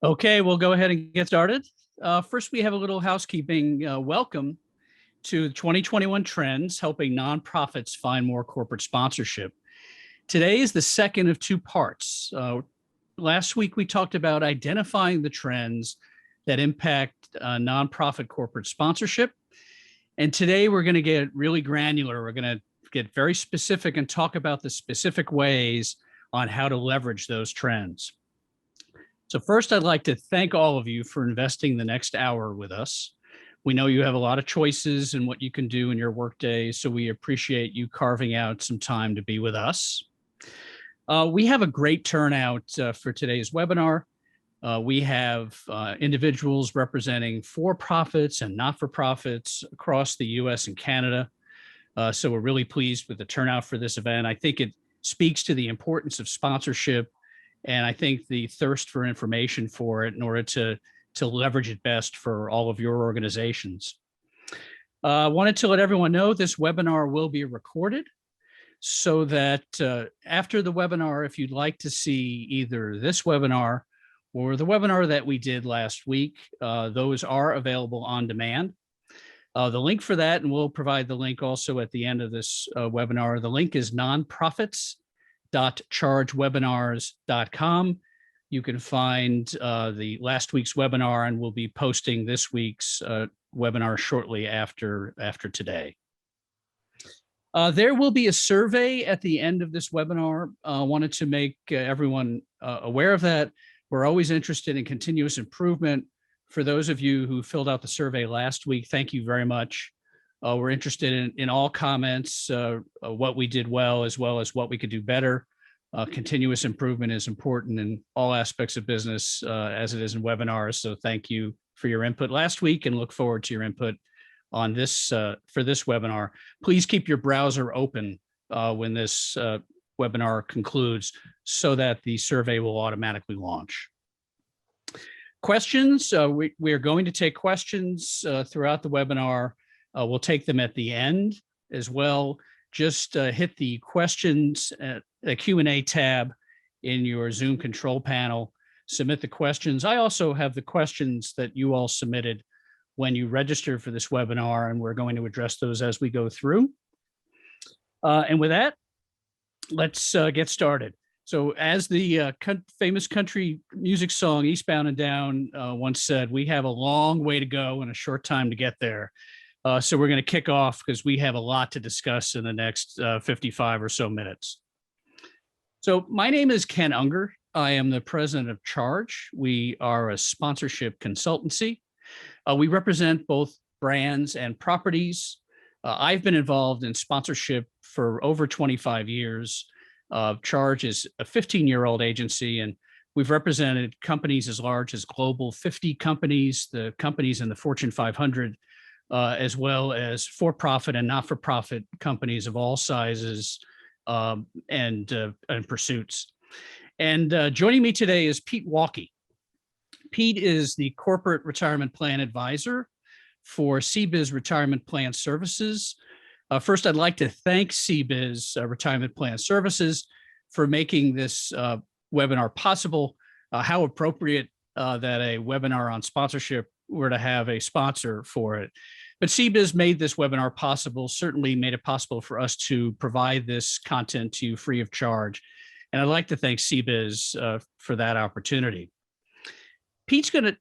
Okay, we'll go ahead and get started. First, we have a little housekeeping. Welcome to 2021 Trends, helping nonprofits find more corporate sponsorship. Today is the second of two parts. Last week, we talked about identifying the trends that impact nonprofit corporate sponsorship. And today, we're going to get really granular. We're going to get very specific and talk about the specific ways on how to leverage those trends. So first, I'd like to thank all of you for investing the next hour with us. We know you have a lot of choices in what you can do in your workday, so we appreciate you carving out some time to be with us. We have a great turnout for today's webinar. We have individuals representing for-profits and not-for-profits across the US and Canada. So we're really pleased with the turnout for this event. I think it speaks to the importance of sponsorship, and I think the thirst for information for it in order to leverage it best for all of your organizations. Wanted to let everyone know this webinar will be recorded so that after the webinar, if you'd like to see either this webinar or the webinar that we did last week, those are available on demand. The link for that, and we'll provide the link also at the end of this webinar. The link is nonprofits.chargewebinars.com. You can find the last week's webinar, and we'll be posting this week's webinar shortly after today. There will be a survey at the end of this webinar. Wanted to make everyone aware of that. We're always interested in continuous improvement. For those of you who filled out the survey last week, thank you very much. We're interested in all comments, what we did well as what we could do better. Continuous improvement is important in all aspects of business as it is in webinars. So thank you for your input last week and look forward to your input on this for this webinar. Please keep your browser open when this webinar concludes so that the survey will automatically launch. Questions, we are going to take questions throughout the webinar. We'll take them at the end as well. Just hit the questions, the Q&A tab in your Zoom control panel. Submit the questions. I also have the questions that you all submitted when you registered for this webinar, and we're going to address those as we go through. And with that, let's get started. So as the famous country music song Eastbound and Down once said, we have a long way to go and a short time to get there. So we're going to kick off because we have a lot to discuss in the next 55 or so minutes. So my name is Ken Unger. I am the president of Charge. We are a sponsorship consultancy. We represent both brands and properties. I've been involved in sponsorship for over 25 years. Charge is a 15-year-old agency, and we've represented companies as large as Global 50 companies, the companies in the Fortune 500, as well as for-profit and not-for-profit companies of all sizes and pursuits. And joining me today is Pete Walke. Pete is the Corporate Retirement Plan Advisor for CBIZ Retirement Plan Services. First, I'd like to thank CBIZ Retirement Plan Services for making this webinar possible. How appropriate that a webinar on sponsorship were to have a sponsor for it. But CBIZ made this webinar possible, certainly made it possible for us to provide this content to you free of charge. And I'd like to thank CBIZ for that opportunity. Pete's gonna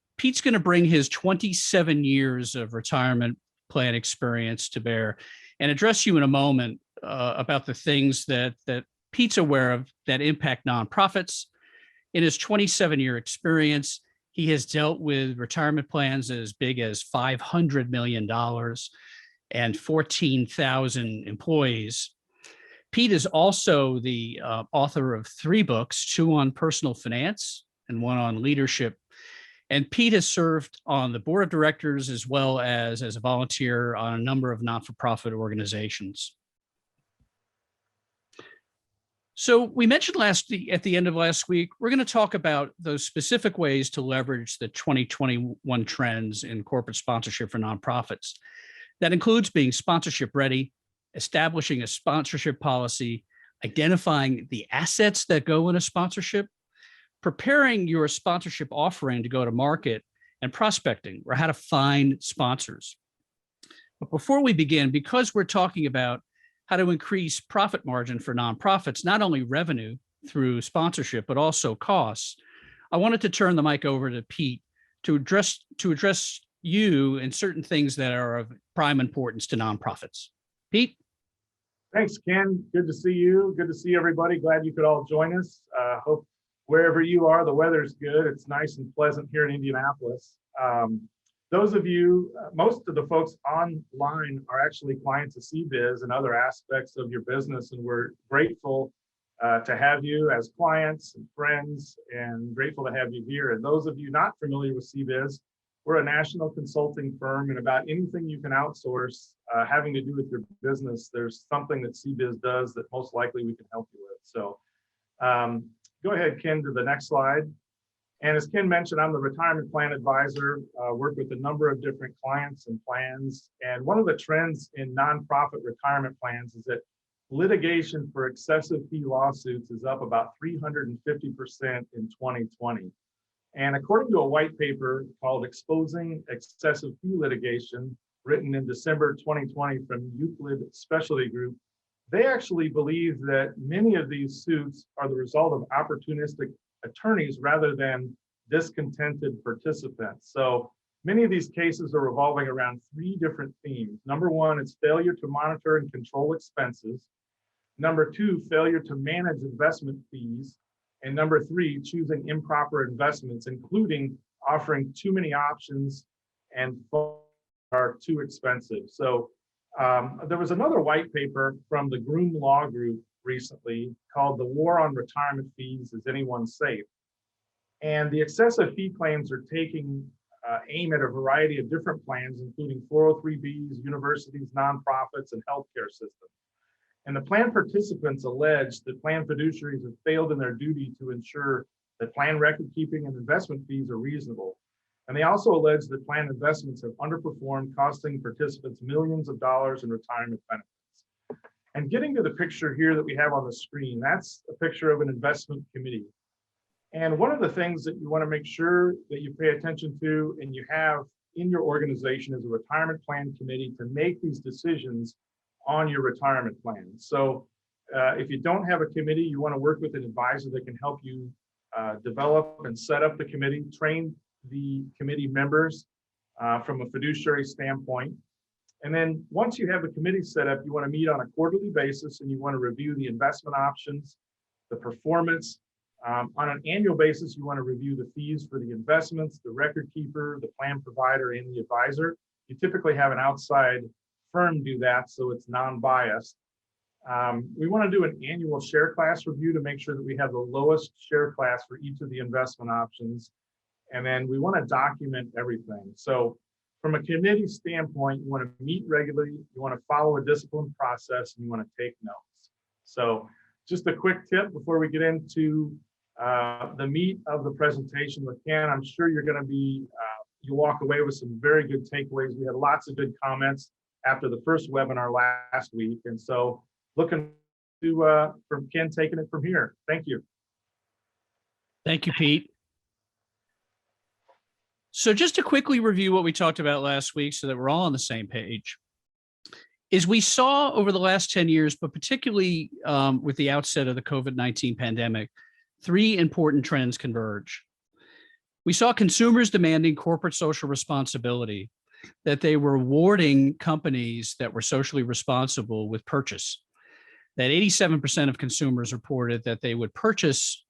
bring his 27 years of retirement plan experience to bear and address you in a moment about the things that Pete's aware of that impact nonprofits. In his 27-year experience, he has dealt with retirement plans as big as $500 million and 14,000 employees. Pete is also the author of 3 books, 2 on personal finance and 1 on leadership. And Pete has served on the board of directors as well as a volunteer on a number of not-for-profit organizations. So we mentioned at the end of last week, we're going to talk about those specific ways to leverage the 2021 trends in corporate sponsorship for nonprofits. That includes being sponsorship ready, establishing a sponsorship policy, identifying the assets that go in a sponsorship, preparing your sponsorship offering to go to market, and prospecting, or how to find sponsors. But before we begin, because we're talking about how to increase profit margin for nonprofits, not only revenue through sponsorship, but also costs, I wanted to turn the mic over to Pete to address you and certain things that are of prime importance to nonprofits. Pete? Thanks, Ken. Good to see you. Good to see everybody. Glad you could all join us. Hope wherever you are, the weather's good. It's nice and pleasant here in Indianapolis. Those of you, most of the folks online are actually clients of CBIZ and other aspects of your business, and we're grateful to have you as clients and friends, and grateful to have you here. And those of you not familiar with CBIZ, we're a national consulting firm, and about anything you can outsource having to do with your business, there's something that CBIZ does that most likely we can help you with. So go ahead, Ken, to the next slide. And as Ken mentioned, I'm the retirement plan advisor, work with a number of different clients and plans. And one of the trends in nonprofit retirement plans is that litigation for excessive fee lawsuits is up about 350% in 2020. And according to a white paper called Exposing Excessive Fee Litigation, written in December 2020 from Euclid Specialty Group, they actually believe that many of these suits are the result of opportunistic attorneys rather than discontented participants. So many of these cases are revolving around three different themes. Number one, it's failure to monitor and control expenses. Number two, failure to manage investment fees. And number three, choosing improper investments, including offering too many options and are too expensive. So there was another white paper from the Groom Law Group recently called The War on Retirement Fees, Is Anyone Safe? And the excessive fee claims are taking aim at a variety of different plans, including 403Bs, universities, nonprofits, and healthcare systems. And the plan participants allege that plan fiduciaries have failed in their duty to ensure that plan record keeping and investment fees are reasonable. And they also allege that plan investments have underperformed, costing participants millions of dollars in retirement benefits. And getting to the picture here that we have on the screen, that's a picture of an investment committee. And one of the things that you want to make sure that you pay attention to and you have in your organization is a retirement plan committee to make these decisions on your retirement plan. So if you don't have a committee, you want to work with an advisor that can help you develop and set up the committee, train the committee members from a fiduciary standpoint. And then once you have a committee set up, you want to meet on a quarterly basis and you want to review the investment options, the performance. On an annual basis, you want to review the fees for the investments, the record keeper, the plan provider, and the advisor. You typically have an outside firm do that, so it's non-biased. We want to do an annual share class review to make sure that we have the lowest share class for each of the investment options. And then we want to document everything. So from a committee standpoint, you want to meet regularly, you want to follow a disciplined process, and you want to take notes. So just a quick tip before we get into the meat of the presentation with Ken. I'm sure you're going to be, you walk away with some very good takeaways. We had lots of good comments after the first webinar last week. And so looking to from Ken taking it from here. Thank you. Thank you, Pete. So just to quickly review what we talked about last week so that we're all on the same page, is we saw over the last 10 years, but particularly with the outset of the COVID-19 pandemic, three important trends converge. We saw consumers demanding corporate social responsibility, that they were rewarding companies that were socially responsible with purchase. That 87% of consumers reported that they would purchase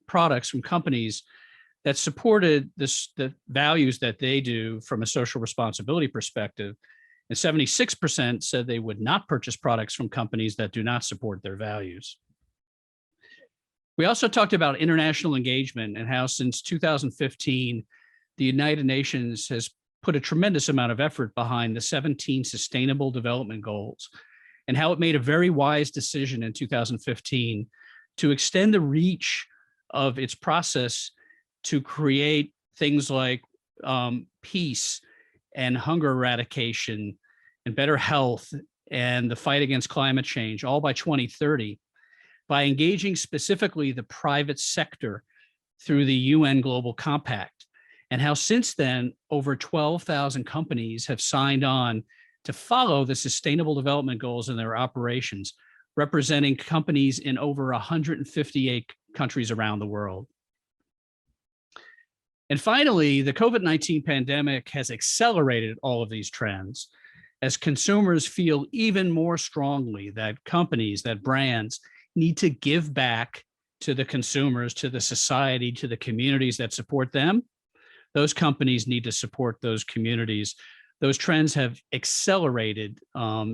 products from companies that supported the values that they do from a social responsibility perspective. And 76% said they would not purchase products from companies that do not support their values. We also talked about international engagement and how since 2015, the United Nations has put a tremendous amount of effort behind the 17 Sustainable Development Goals, and how it made a very wise decision in 2015 to extend the reach of its process to create things like peace and hunger eradication and better health and the fight against climate change, all by 2030, by engaging specifically the private sector through the UN Global Compact, and how since then, over 12,000 companies have signed on to follow the Sustainable Development Goals in their operations, representing companies in over 158 countries around the world. And finally, the COVID-19 pandemic has accelerated all of these trends as consumers feel even more strongly that companies, that brands need to give back to the consumers, to the society, to the communities that support them. Those companies need to support those communities. Those trends have accelerated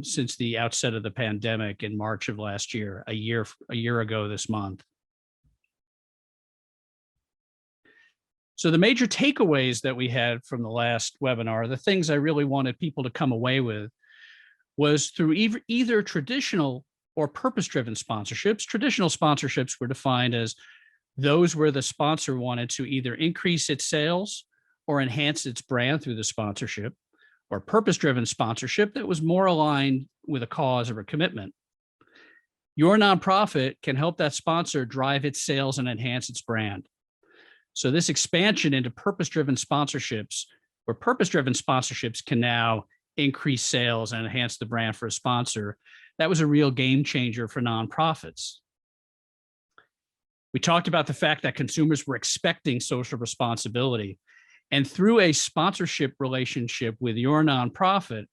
since the outset of the pandemic in March of last year, a year ago this month. So the major takeaways that we had from the last webinar, the things I really wanted people to come away with, was through either traditional or purpose-driven sponsorships. Traditional sponsorships were defined as those where the sponsor wanted to either increase its sales or enhance its brand through the sponsorship, or purpose-driven sponsorship that was more aligned with a cause or a commitment. Your nonprofit can help that sponsor drive its sales and enhance its brand. So this expansion into purpose-driven sponsorships, where purpose-driven sponsorships can now increase sales and enhance the brand for a sponsor, that was a real game changer for nonprofits. We talked about the fact that consumers were expecting social responsibility. And through a sponsorship relationship with your nonprofit,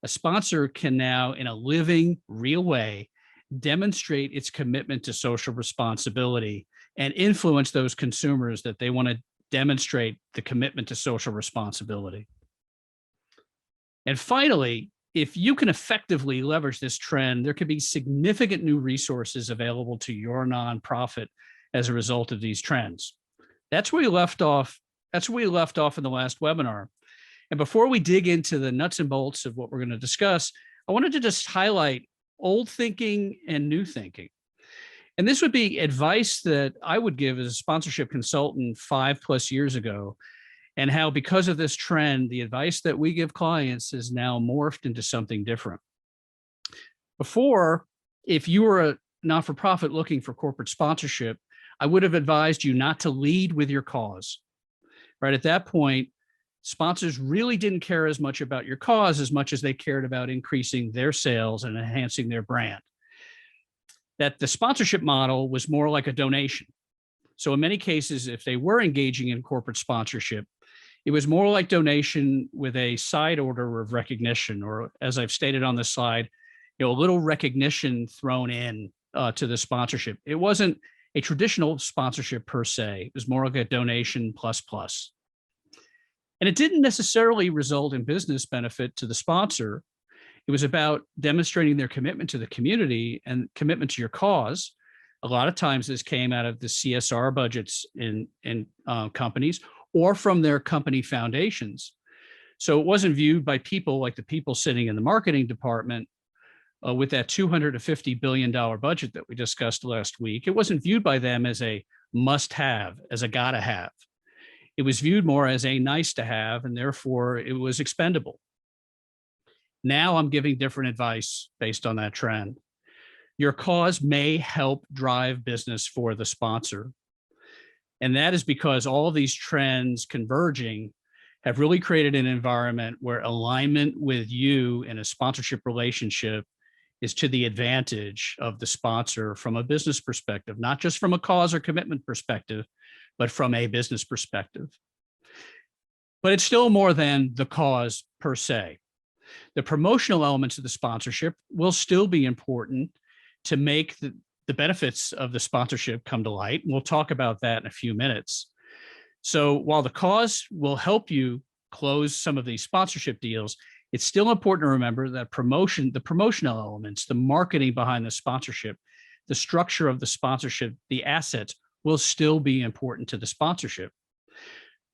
a sponsor can now, in a living, real way, demonstrate its commitment to social responsibility and influence those consumers that they want to demonstrate the commitment to social responsibility. And finally, if you can effectively leverage this trend, there could be significant new resources available to your nonprofit as a result of these trends. That's where we left off. That's where we left off in the last webinar. And before we dig into the nuts and bolts of what we're going to discuss, I wanted to just highlight old thinking and new thinking. And this would be advice that I would give as a sponsorship consultant 5+ years ago, and how because of this trend, the advice that we give clients is now morphed into something different. Before, if you were a not-for-profit looking for corporate sponsorship, I would have advised you not to lead with your cause. Right at that point, sponsors really didn't care as much about your cause as much as they cared about increasing their sales and enhancing their brand. That the sponsorship model was more like a donation. So in many cases, if they were engaging in corporate sponsorship, it was more like donation with a side order of recognition, or as I've stated on this slide, a little recognition thrown in to the sponsorship. It wasn't a traditional sponsorship per se. It was more like a donation plus plus. And it didn't necessarily result in business benefit to the sponsor. It was about demonstrating their commitment to the community and commitment to your cause. A lot of times this came out of the CSR budgets in companies or from their company foundations. So it wasn't viewed by people like the people sitting in the marketing department with that $250 billion budget that we discussed last week. It wasn't viewed by them as a must-have, as a gotta-have. It was viewed more as a nice-to-have, and therefore it was expendable. Now I'm giving different advice based on that trend. Your cause may help drive business for the sponsor. And that is because all of these trends converging have really created an environment where alignment with you in a sponsorship relationship is to the advantage of the sponsor from a business perspective, not just from a cause or commitment perspective, but from a business perspective. But it's still more than the cause per se. The promotional elements of the sponsorship will still be important to make the benefits of the sponsorship come to light. And we'll talk about that in a few minutes. So while the cause will help you close some of these sponsorship deals, it's still important to remember that the promotional elements, the marketing behind the sponsorship, the structure of the sponsorship, the assets will still be important to the sponsorship.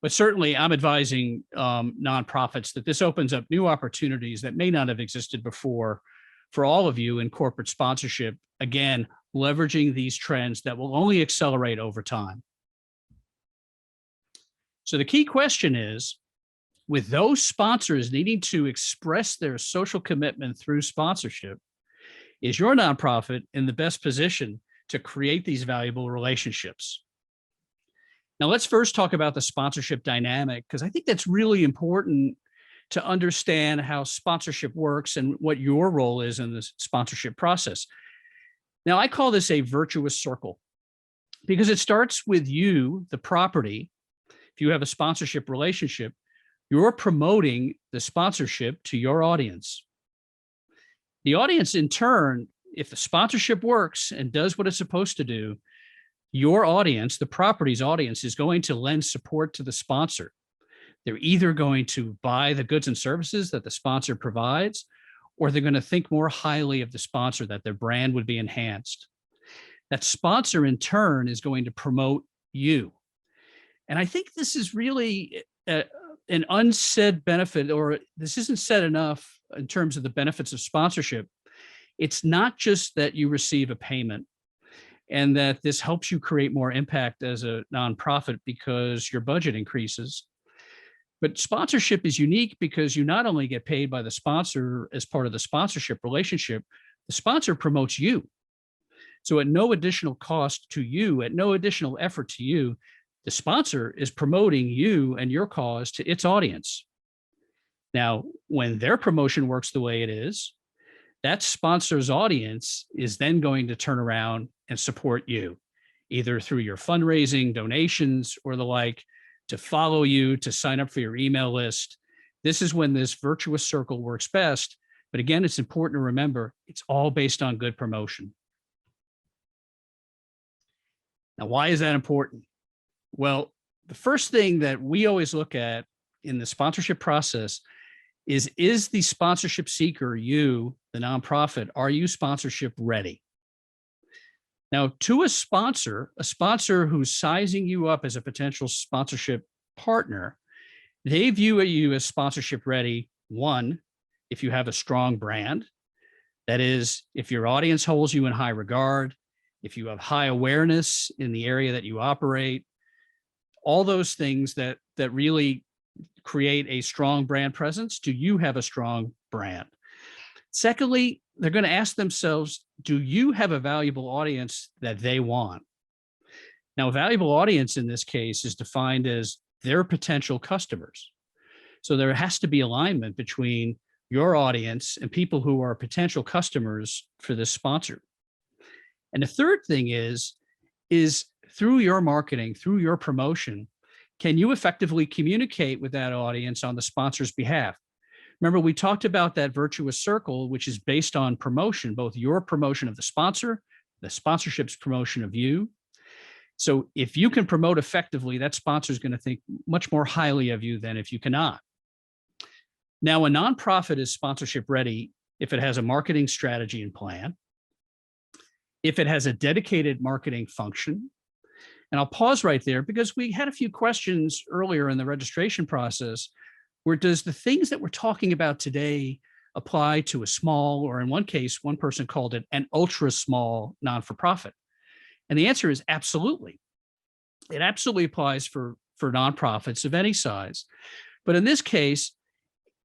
But certainly I'm advising nonprofits that this opens up new opportunities that may not have existed before for all of you in corporate sponsorship, again, leveraging these trends that will only accelerate over time. So the key question is, with those sponsors needing to express their social commitment through sponsorship, is your nonprofit in the best position to create these valuable relationships? Now, let's first talk about the sponsorship dynamic, because I think that's really important to understand how sponsorship works and what your role is in the sponsorship process. Now, I call this a virtuous circle because it starts with you, the property. If you have a sponsorship relationship, you're promoting the sponsorship to your audience. The audience, in turn, if the sponsorship works and does what it's supposed to do, your audience, the property's audience, is going to lend support to the sponsor. They're either going to buy the goods and services that the sponsor provides, or they're going to think more highly of the sponsor, that their brand would be enhanced. That sponsor, in turn, is going to promote you. And I think this is really an unsaid benefit, or this isn't said enough in terms of the benefits of sponsorship. It's not just that you receive a payment and that this helps you create more impact as a nonprofit because your budget increases. But sponsorship is unique because you not only get paid by the sponsor as part of the sponsorship relationship, the sponsor promotes you. So at no additional cost to you, at no additional effort to you, the sponsor is promoting you and your cause to its audience. Now, when their promotion works the way it is, that sponsor's audience is then going to turn around and support you, either through your fundraising, donations, or the like, to follow you, to sign up for your email list. This is when this virtuous circle works best. But again, it's important to remember, it's all based on good promotion. Now, why is that important? Well, the first thing that we always look at in the sponsorship process is the sponsorship seeker, you, the nonprofit, are you sponsorship ready? Now, to a sponsor who's sizing you up as a potential sponsorship partner, they view you as sponsorship ready. One, if you have a strong brand, that is, if your audience holds you in high regard, if you have high awareness in the area that you operate, all those things that really create a strong brand presence. Do you have a strong brand? Secondly, they're going to ask themselves, do you have a valuable audience that they want? Now, a valuable audience in this case is defined as their potential customers. So there has to be alignment between your audience and people who are potential customers for this sponsor. And the third thing is through your marketing, through your promotion, can you effectively communicate with that audience on the sponsor's behalf? Remember, we talked about that virtuous circle, which is based on promotion, both your promotion of the sponsor, the sponsorship's promotion of you. So if you can promote effectively, that sponsor is going to think much more highly of you than if you cannot. Now, a nonprofit is sponsorship ready if it has a marketing strategy and plan, if it has a dedicated marketing function. And I'll pause right there because we had a few questions earlier in the registration process. Where does the things that we're talking about today apply to a small, or in one case, one person called it an ultra small non-for-profit? And the answer is absolutely. It absolutely applies for nonprofits of any size. But in this case,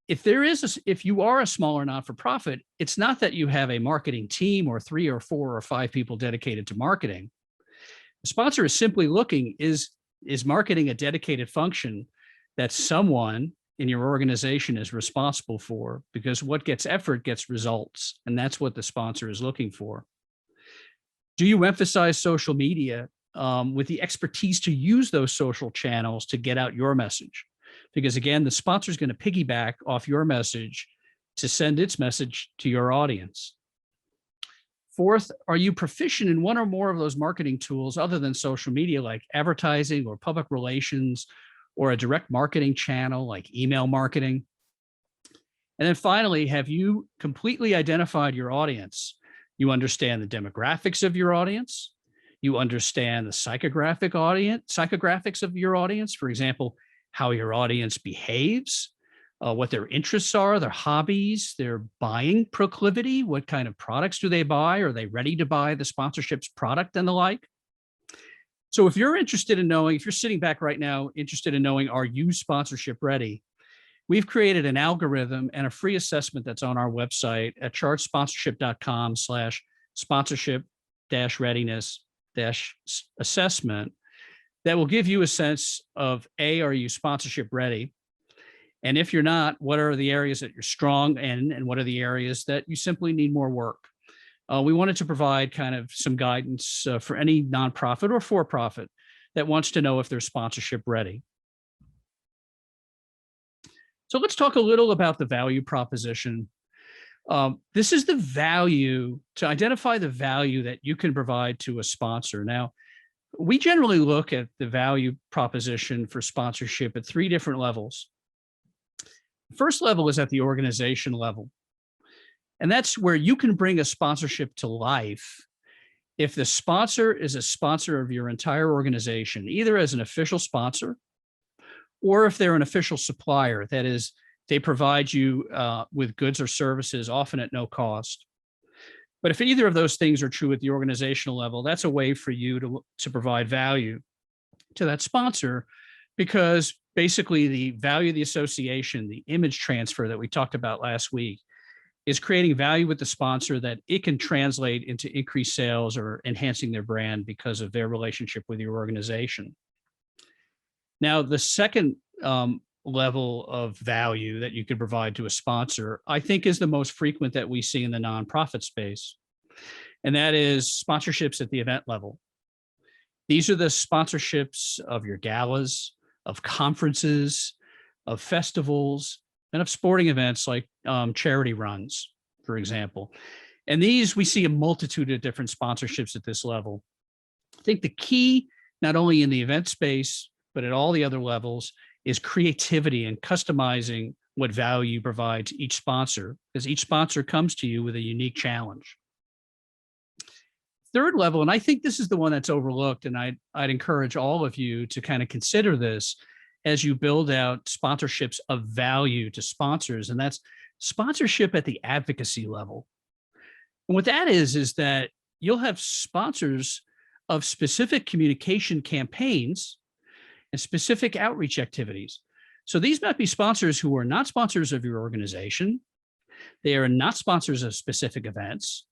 if you are a smaller not-for-profit, it's not that you have a marketing team or 3 or 4 or 5 people dedicated to marketing. The sponsor is simply looking, is marketing a dedicated function that someone in your organization is responsible for? Because what gets effort gets results, and that's what the sponsor is looking for. Do you emphasize social media with the expertise to use those social channels to get out your message? Because again, the sponsor is going to piggyback off your message to send its message to your audience. Fourth, are you proficient in one or more of those marketing tools other than social media, like advertising or public relations, or a direct marketing channel like email marketing? And then finally, have you completely identified your audience? You understand the demographics of your audience. You understand the psychographics of your audience. For example, how your audience behaves, what their interests are, their hobbies, their buying proclivity, what kind of products do they buy? Are they ready to buy the sponsorship's product and the like? So if you're interested in knowing, if you're sitting back right now, interested in knowing, are you sponsorship ready? We've created an algorithm and a free assessment that's on our website at chartsponsorship.com/sponsorship-readiness-assessment that will give you a sense of A, are you sponsorship ready? And if you're not, what are the areas that you're strong in, and what are the areas that you simply need more work? We wanted to provide kind of some guidance for any nonprofit or for-profit that wants to know if they're sponsorship ready. So let's talk a little about the value proposition. This is the value, to identify the value that you can provide to a sponsor. Now, we generally look at the value proposition for sponsorship at 3 different levels. First level is at the organization level. And that's where you can bring a sponsorship to life if the sponsor is a sponsor of your entire organization, either as an official sponsor or if they're an official supplier. That is, they provide you with goods or services, often at no cost. But if either of those things are true at the organizational level, that's a way for you to provide value to that sponsor, because basically the value of the association, the image transfer that we talked about last week, is creating value with the sponsor that it can translate into increased sales or enhancing their brand because of their relationship with your organization. Now, the second level of value that you can provide to a sponsor, I think, is the most frequent that we see in the nonprofit space. And that is sponsorships at the event level. These are the sponsorships of your galas, of conferences, of festivals, and of sporting events like charity runs, for example. And these, we see a multitude of different sponsorships at this level. I think the key, not only in the event space, but at all the other levels, is creativity and customizing what value you provide to each sponsor, because each sponsor comes to you with a unique challenge. Third level, and I think this is the one that's overlooked, and I'd encourage all of you to kind of consider this as you build out sponsorships of value to sponsors, and that's sponsorship at the advocacy level. And what that is that you'll have sponsors of specific communication campaigns and specific outreach activities. So these might be sponsors who are not sponsors of your organization. They are not sponsors of specific events,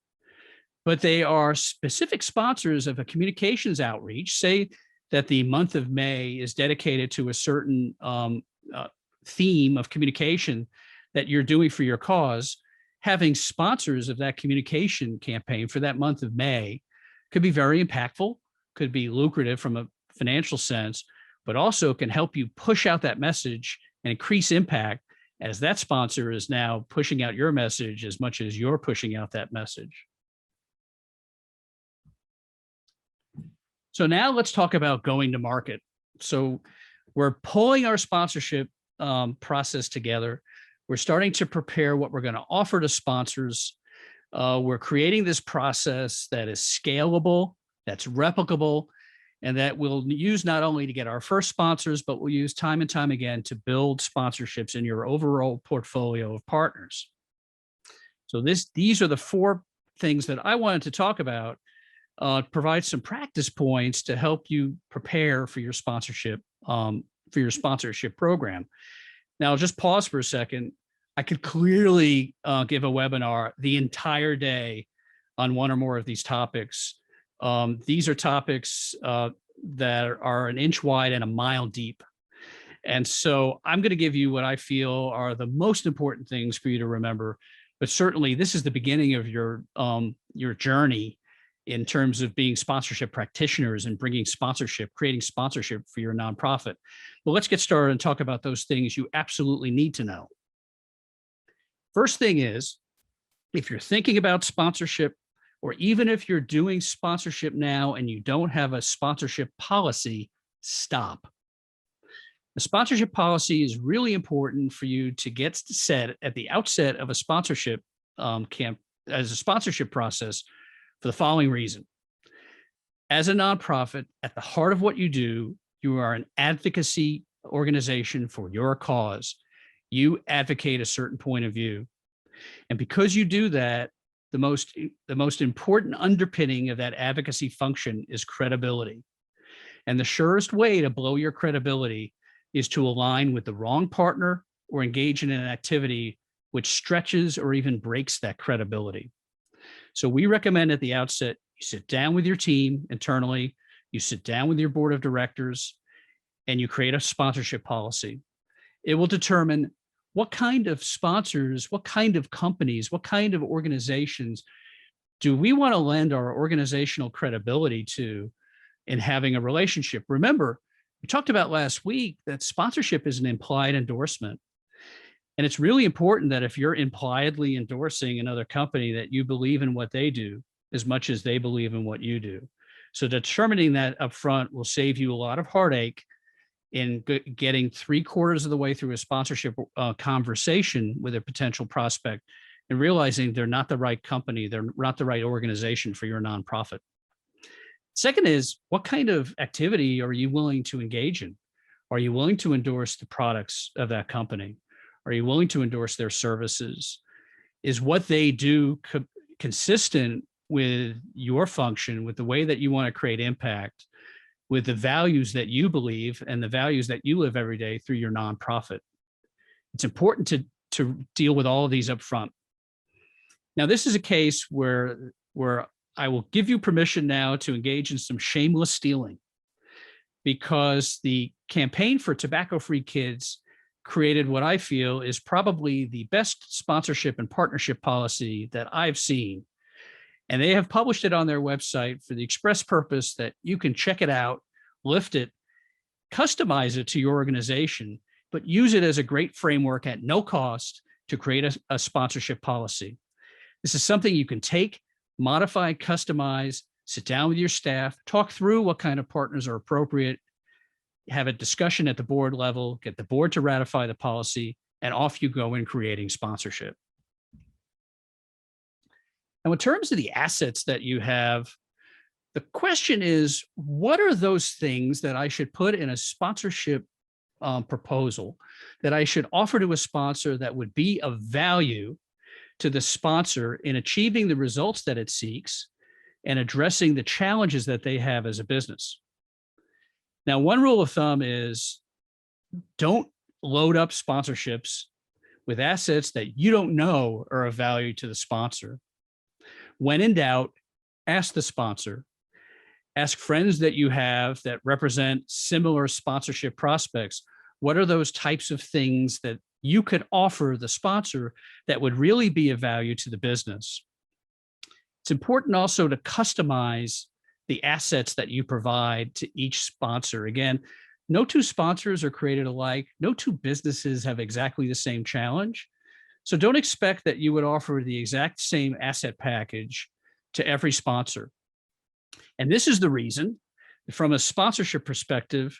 but they are specific sponsors of a communications outreach. Say that the month of May is dedicated to a certain theme of communication that you're doing for your cause. Having sponsors of that communication campaign for that month of May could be very impactful, could be lucrative from a financial sense, but also can help you push out that message and increase impact, as that sponsor is now pushing out your message as much as you're pushing out that message. So now let's talk about going to market. So we're pulling our sponsorship process together. We're starting to prepare what we're going to offer to sponsors. We're creating this process that is scalable, that's replicable, and that we'll use not only to get our first sponsors, but we'll use time and time again to build sponsorships in your overall portfolio of partners. So these are the 4 things that I wanted to talk about, provide some practice points to help you prepare for your sponsorship program. Now, just pause for a second. I could clearly give a webinar the entire day on one or more of these topics. These are topics that are an inch wide and a mile deep. And so I'm going to give you what I feel are the most important things for you to remember. But certainly this is the beginning of your journey in terms of being sponsorship practitioners and bringing sponsorship, creating sponsorship for your nonprofit. Well, let's get started and talk about those things you absolutely need to know. First thing is, if you're thinking about sponsorship, or even if you're doing sponsorship now and you don't have a sponsorship policy, stop. The sponsorship policy is really important for you to get set at the outset of a sponsorship as a sponsorship process, for the following reason. As a nonprofit, at the heart of what you do, you are an advocacy organization for your cause. You advocate a certain point of view. And because you do that, the most important underpinning of that advocacy function is credibility. And the surest way to blow your credibility is to align with the wrong partner or engage in an activity which stretches or even breaks that credibility. So we recommend at the outset, you sit down with your team internally, You sit down with your board of directors and you create a sponsorship policy. It will determine what kind of sponsors, what kind of companies, what kind of organizations do we want to lend our organizational credibility to in having a relationship. Remember, we talked about last week that sponsorship is an implied endorsement. And it's really important that if you're impliedly endorsing another company, that you believe in what they do as much as they believe in what you do. So determining that upfront will save you a lot of heartache in getting 3/4 of the way through a sponsorship conversation with a potential prospect and realizing they're not the right company, they're not the right organization for your nonprofit. Second is, what kind of activity are you willing to engage in? Are you willing to endorse the products of that company? Are you willing to endorse their services? Is what they do consistent with your function, with the way that you want to create impact, with the values that you believe and the values that you live every day through your nonprofit? It's important to deal with all of these up front. Now, this is a case where I will give you permission now to engage in some shameless stealing, because the Campaign for Tobacco-Free Kids created what I feel is probably the best sponsorship and partnership policy that I've seen. And they have published it on their website for the express purpose that you can check it out, lift it, customize it to your organization, but use it as a great framework at no cost to create a sponsorship policy. This is something you can take, modify, customize, sit down with your staff, talk through what kind of partners are appropriate, have a discussion at the board level, get the board to ratify the policy, and off you go in creating sponsorship. Now, in terms of the assets that you have, the question is, what are those things that I should put in a sponsorship proposal that I should offer to a sponsor that would be of value to the sponsor in achieving the results that it seeks and addressing the challenges that they have as a business? Now, one rule of thumb is don't load up sponsorships with assets that you don't know are of value to the sponsor. When in doubt, ask the sponsor. Ask friends that you have that represent similar sponsorship prospects. What are those types of things that you could offer the sponsor that would really be of value to the business? It's important also to customize the assets that you provide to each sponsor. Again, no two sponsors are created alike. No two businesses have exactly the same challenge. So don't expect that you would offer the exact same asset package to every sponsor. And this is the reason, from a sponsorship perspective,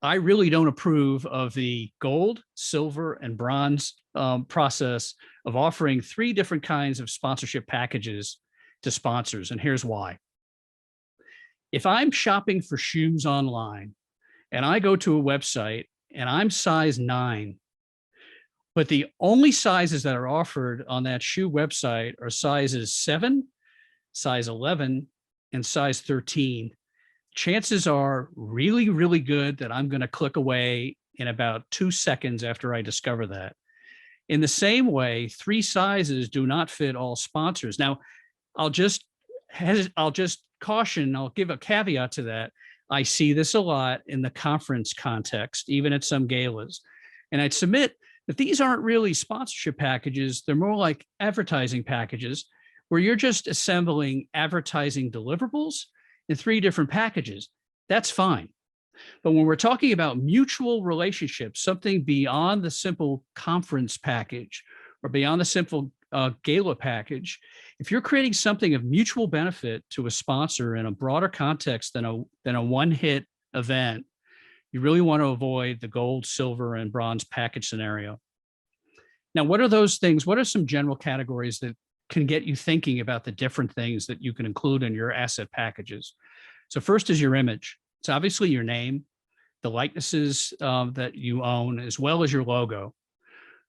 I really don't approve of the gold, silver, and bronze process of offering 3 different kinds of sponsorship packages to sponsors. And here's why. If I'm shopping for shoes online and I go to a website and I'm size 9, but the only sizes that are offered on that shoe website are sizes 7, size 11, and size 13, chances are really, really good that I'm going to click away in about 2 seconds after I discover that. In the same way, 3 sizes do not fit all sponsors. Now, I'll just caution, I'll give a caveat to that. I see this a lot in the conference context, even at some galas. And I'd submit that these aren't really sponsorship packages. They're more like advertising packages where you're just assembling advertising deliverables in 3 different packages. That's fine. But when we're talking about mutual relationships, something beyond the simple conference package or beyond the simple gala package, if you're creating something of mutual benefit to a sponsor in a broader context than a one-hit event, you really want to avoid the gold, silver, and bronze package scenario. Now, what are those things? What are some general categories that can get you thinking about the different things that you can include in your asset packages? So first is your image. It's obviously your name, the likenesses that you own, as well as your logo.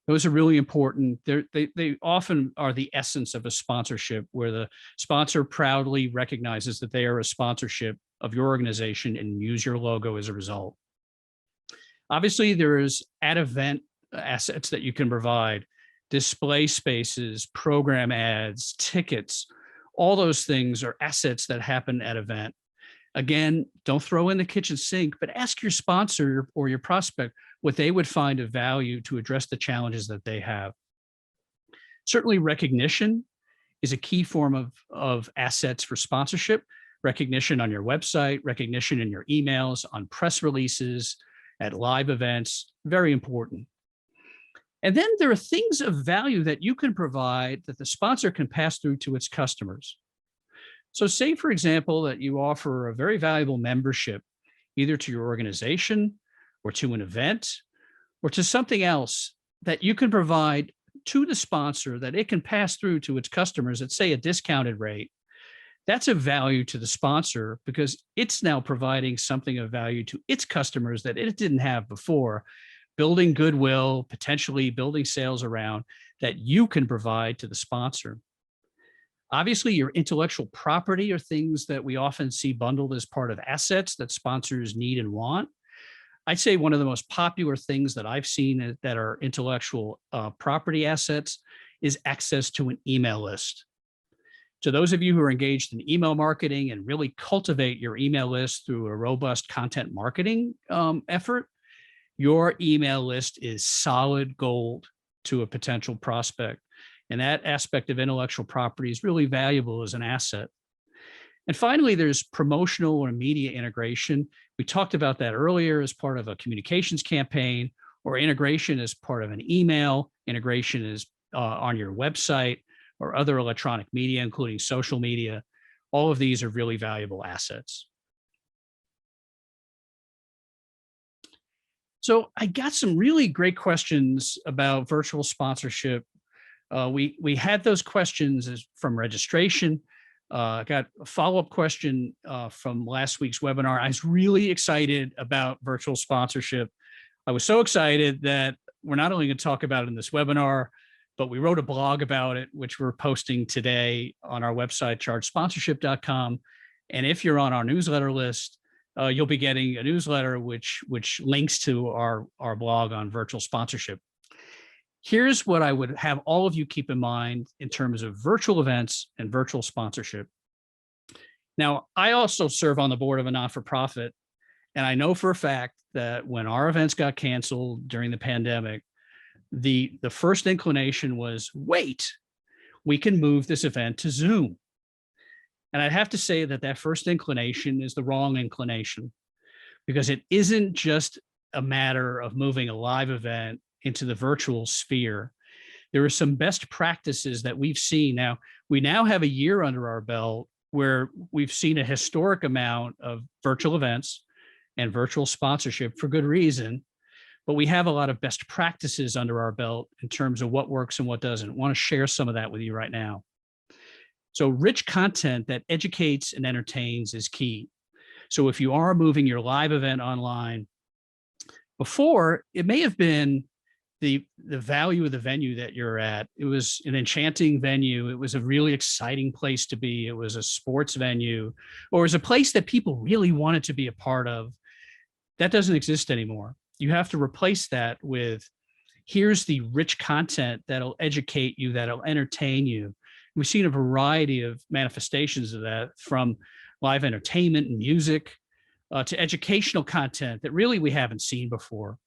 Those are really important. They often are the essence of a sponsorship, where the sponsor proudly recognizes that they are a sponsorship of your organization and use your logo as a result. Obviously, there is at-event assets that you can provide: display spaces, program ads, tickets. All those things are assets that happen at event. Again, don't throw in the kitchen sink, but ask your sponsor or your prospect what they would find of value to address the challenges that they have. Certainly, recognition is a key form of assets for sponsorship. Recognition on your website, recognition in your emails, on press releases, at live events, very important. And then there are things of value that you can provide that the sponsor can pass through to its customers. So say, for example, that you offer a very valuable membership, either to your organization or to an event or to something else that you can provide to the sponsor that it can pass through to its customers at, say, a discounted rate. That's a value to the sponsor because it's now providing something of value to its customers that it didn't have before, building goodwill, potentially building sales around that you can provide to the sponsor. Obviously, your intellectual property are things that we often see bundled as part of assets that sponsors need and want. I'd say one of the most popular things that I've seen that are intellectual property assets is access to an email list. To those of you who are engaged in email marketing and really cultivate your email list through a robust content marketing effort, your email list is solid gold to a potential prospect. And that aspect of intellectual property is really valuable as an asset. And finally, there's promotional or media integration. We talked about that earlier as part of a communications campaign, or integration as part of an email, integration is on your website or other electronic media, including social media. All of these are really valuable assets. So I got some really great questions about virtual sponsorship. We had those questions from registration. I got a follow-up question from last week's webinar. I was really excited about virtual sponsorship. I was so excited that we're not only going to talk about it in this webinar, but we wrote a blog about it, which we're posting today on our website, chargesponsorship.com. And if you're on our newsletter list, you'll be getting a newsletter which links to our blog on virtual sponsorship. Here's what I would have all of you keep in mind in terms of virtual events and virtual sponsorship. Now, I also serve on the board of a not-for-profit, and I know for a fact that when our events got canceled during the pandemic, the first inclination was, wait, we can move this event to Zoom. And I'd have to say that first inclination is the wrong inclination, because it isn't just a matter of moving a live event into the virtual sphere. There are some best practices that we've seen. Now, we now have a year under our belt where we've seen a historic amount of virtual events and virtual sponsorship for good reason, but we have a lot of best practices under our belt in terms of what works and what doesn't. I want to share some of that with you right now. So rich content that educates and entertains is key. So if you are moving your live event online, before, it may have been the value of the venue that you're at. It was an enchanting venue. It was a really exciting place to be. It was a sports venue, or it was a place that people really wanted to be a part of. That doesn't exist anymore. You have to replace that with, here's the rich content that'll educate you, that'll entertain you. We've seen a variety of manifestations of that, from live entertainment and music to educational content that really we haven't seen before.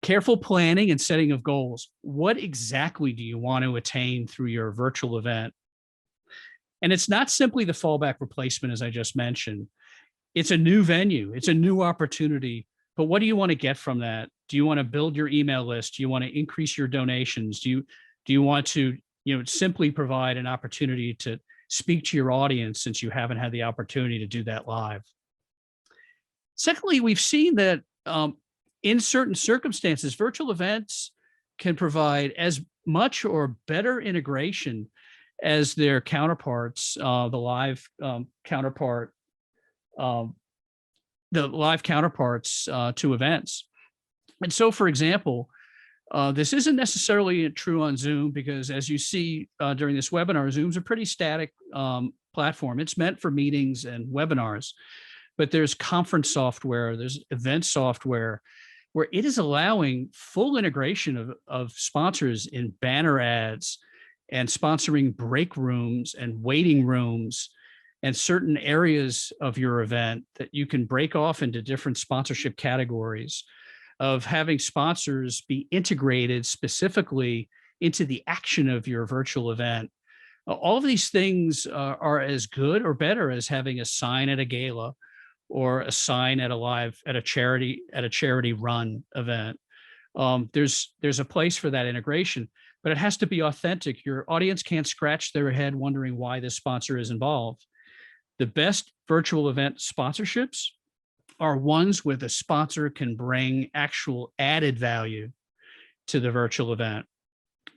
Careful planning and setting of goals. What exactly do you want to attain through your virtual event? And it's not simply the fallback replacement, as I just mentioned. It's a new venue. It's a new opportunity. But what do you want to get from that? Do you want to build your email list? Do you want to increase your donations? Do you want to simply provide an opportunity to speak to your audience, since you haven't had the opportunity to do that live? Secondly, we've seen that in certain circumstances, virtual events can provide as much or better integration as their counterparts, the live counterparts to events. And so, for example, this isn't necessarily true on Zoom, because as you see during this webinar, Zoom's a pretty static platform. It's meant for meetings and webinars, but there's conference software, there's event software, where it is allowing full integration of sponsors in banner ads and sponsoring break rooms and waiting rooms and certain areas of your event that you can break off into different sponsorship categories, of having sponsors be integrated specifically into the action of your virtual event. All of these things are as good or better as having a sign at a gala or a sign at a charity run event. There's a place for that integration, but it has to be authentic. Your audience can't scratch their head wondering why this sponsor is involved. The best virtual event sponsorships are ones where the sponsor can bring actual added value to the virtual event.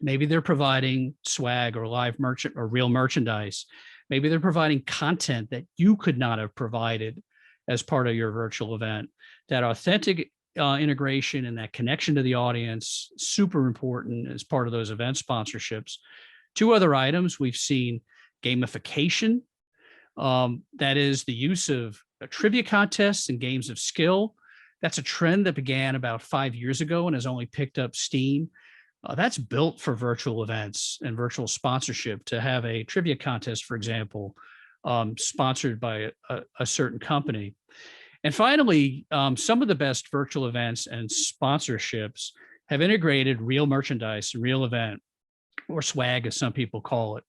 Maybe they're providing swag or live merchant or real merchandise. Maybe they're providing content that you could not have provided as part of your virtual event. That authentic integration and that connection to the audience, super important as part of those event sponsorships. Two other items we've seen: gamification. That is the use of trivia contests and games of skill. That's a trend that began about 5 years ago and has only picked up steam. That's built for virtual events and virtual sponsorship, to have a trivia contest, for example, sponsored by a certain company. And finally, some of the best virtual events and sponsorships have integrated real merchandise, real event, or swag, as some people call it,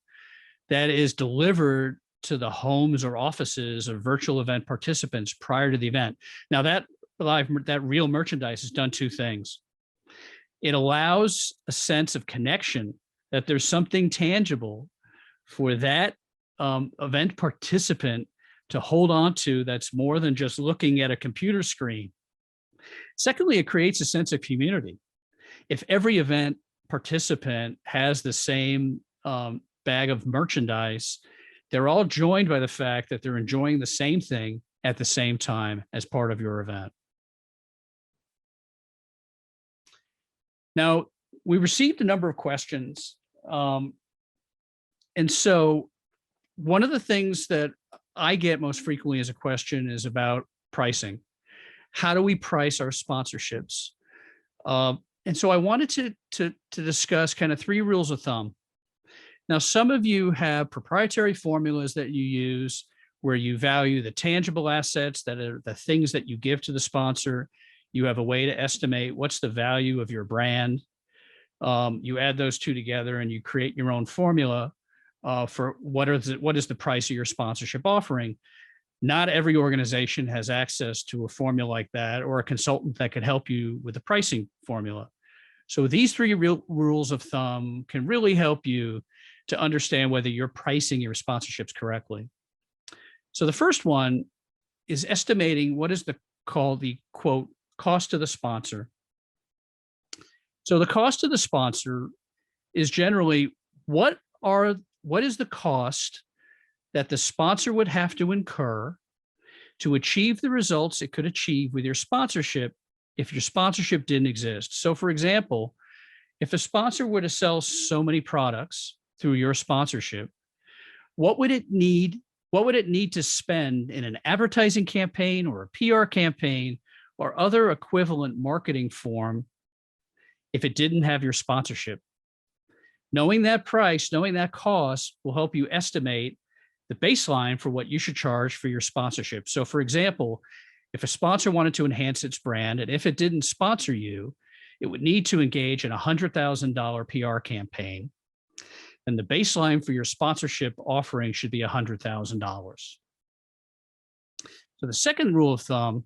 that is delivered to the homes or offices of virtual event participants prior to the event. Now, that real merchandise has done two things. It allows a sense of connection, that there's something tangible for that event participant to hold on to, that's more than just looking at a computer screen. Secondly, it creates a sense of community. If every event participant has the same bag of merchandise, they're all joined by the fact that they're enjoying the same thing at the same time as part of your event. Now, we received a number of questions. And so one of the things that I get most frequently as a question is about pricing. How do we price our sponsorships? And so I wanted to discuss kind of 3 rules of thumb. Now, some of you have proprietary formulas that you use where you value the tangible assets, that are the things that you give to the sponsor. You have a way to estimate what's the value of your brand. You add those two together and you create your own formula for what is the price of your sponsorship offering. Not every organization has access to a formula like that, or a consultant that could help you with the pricing formula. So these 3 real rules of thumb can really help you to understand whether you're pricing your sponsorships correctly. So the first one is estimating what is called the quote cost to the sponsor. So the cost to the sponsor is generally what is the cost that the sponsor would have to incur to achieve the results it could achieve with your sponsorship if your sponsorship didn't exist. So for example, if a sponsor were to sell so many products through your sponsorship, what would it need to spend in an advertising campaign or a PR campaign or other equivalent marketing form if it didn't have your sponsorship? Knowing that price, knowing that cost will help you estimate the baseline for what you should charge for your sponsorship. So for example, if a sponsor wanted to enhance its brand, and if it didn't sponsor you, it would need to engage in a $100,000 PR campaign. And the baseline for your sponsorship offering should be $100,000. So the second rule of thumb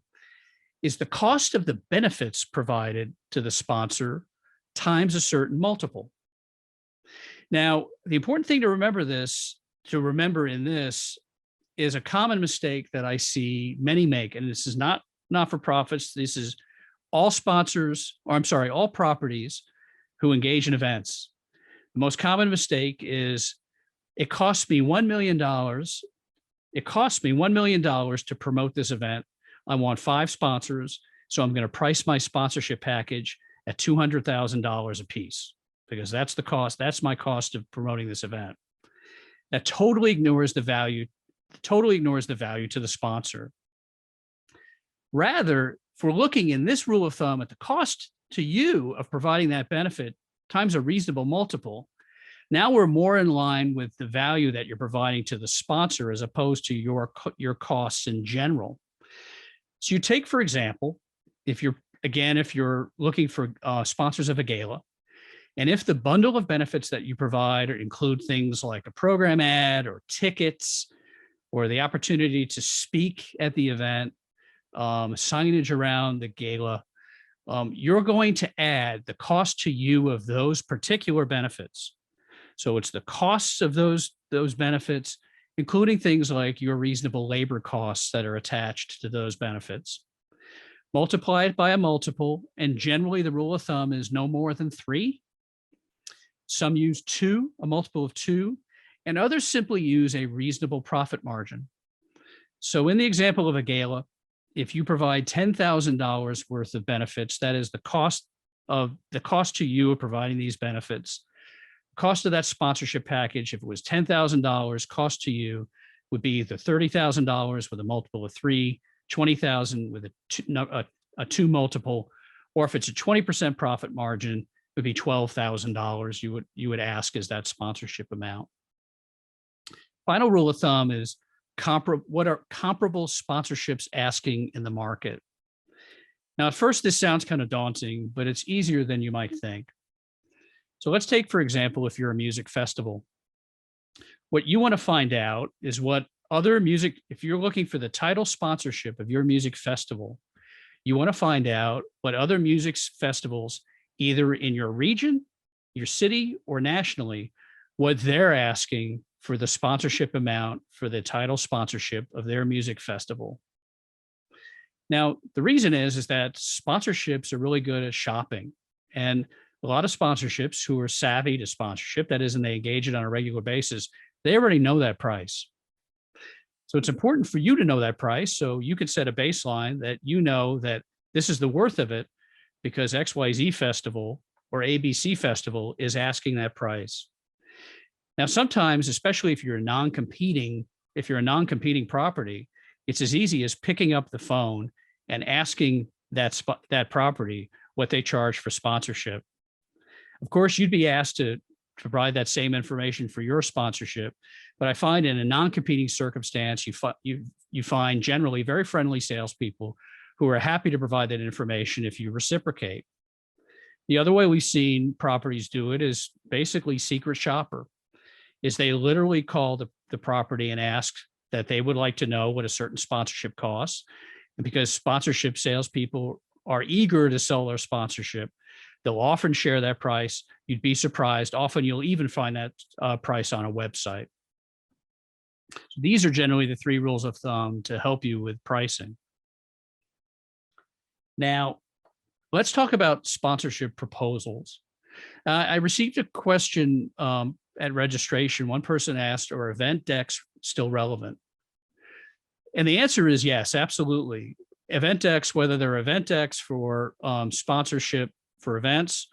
is the cost of the benefits provided to the sponsor times a certain multiple. Now, the important thing to remember in this is a common mistake that I see many make, and this is not for-profits. This is all all properties who engage in events. The most common mistake is, it costs me $1 million. It costs me $1 million to promote this event. I want 5 sponsors, so I'm going to price my sponsorship package at $200,000 a piece, because that's the cost. That's my cost of promoting this event. That totally ignores the value to the sponsor. Rather, if we're looking in this rule of thumb at the cost to you of providing that benefit times a reasonable multiple, Now we're more in line with the value that you're providing to the sponsor as opposed to your costs in general. So you take, for example, if you're looking for sponsors of a gala, and if the bundle of benefits that you provide include things like a program ad or tickets or the opportunity to speak at the event, signage around the gala, you're going to add the cost to you of those particular benefits. So it's the costs of those benefits, including things like your reasonable labor costs that are attached to those benefits. Multiply it by a multiple, and generally the rule of thumb is no more than 3. Some use 2, a multiple of 2, and others simply use a reasonable profit margin. So in the example of a gala, if you provide $10,000 worth of benefits, that is the cost to you of providing these benefits. Cost of that sponsorship package, if it was $10,000, cost to you would be either $30,000 with a multiple of 3, $20,000 with a 2 multiple, or if it's a 20% profit margin, it would be $12,000 you would ask as that sponsorship amount. Final rule of thumb is what are comparable sponsorships asking in the market? Now, at first, this sounds kind of daunting, but it's easier than you might think. So let's take, for example, if you're a music festival, what you want to find out is if you're looking for the title sponsorship of your music festival, you want to find out what other music festivals, either in your region, your city, or nationally, what they're asking for the sponsorship amount for the title sponsorship of their music festival. Now, the reason is that sponsorships are really good at shopping, and a lot of sponsorships who are savvy to sponsorship, that is, and they engage it on a regular basis, they already know that price. So it's important for you to know that price so you can set a baseline that you know that this is the worth of it because XYZ Festival or ABC Festival is asking that price. Now, sometimes, especially if you're a non-competing property, it's as easy as picking up the phone and asking that property what they charge for sponsorship. Of course, you'd be asked to provide that same information for your sponsorship, but I find in a non-competing circumstance, you find generally very friendly salespeople who are happy to provide that information if you reciprocate. The other way we've seen properties do it is basically secret shopper, is they literally call the property and ask that they would like to know what a certain sponsorship costs. And because sponsorship salespeople are eager to sell their sponsorship, they'll often share that price. You'd be surprised. Often you'll even find that price on a website. So these are generally the 3 rules of thumb to help you with pricing. Now, let's talk about sponsorship proposals. I received a question at registration. One person asked, are event decks still relevant? And the answer is yes, absolutely. Event decks, whether they're event decks for sponsorship for events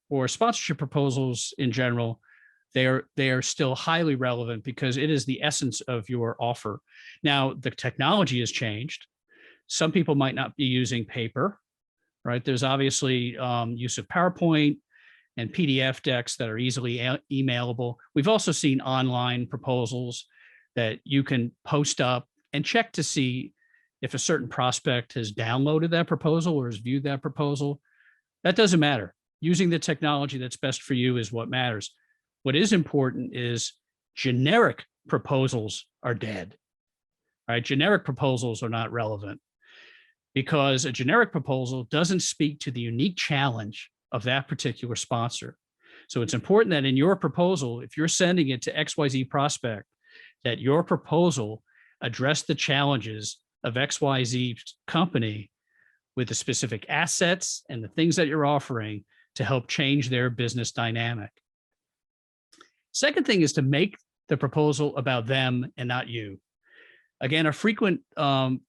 or sponsorship proposals in general, they are still highly relevant because it is the essence of your offer. Now, the technology has changed. Some people might not be using paper, right? There's obviously use of PowerPoint and PDF decks that are easily emailable. We've also seen online proposals that you can post up and check to see if a certain prospect has downloaded that proposal or has viewed that proposal. That doesn't matter. Using the technology that's best for you is what matters. What is important is generic proposals are dead, right? Generic proposals are not relevant because a generic proposal doesn't speak to the unique challenge of that particular sponsor. So it's important that in your proposal, if you're sending it to XYZ prospect, that your proposal address the challenges of XYZ company with the specific assets and the things that you're offering to help change their business dynamic. Second thing is to make the proposal about them and not you. Again, a frequent thing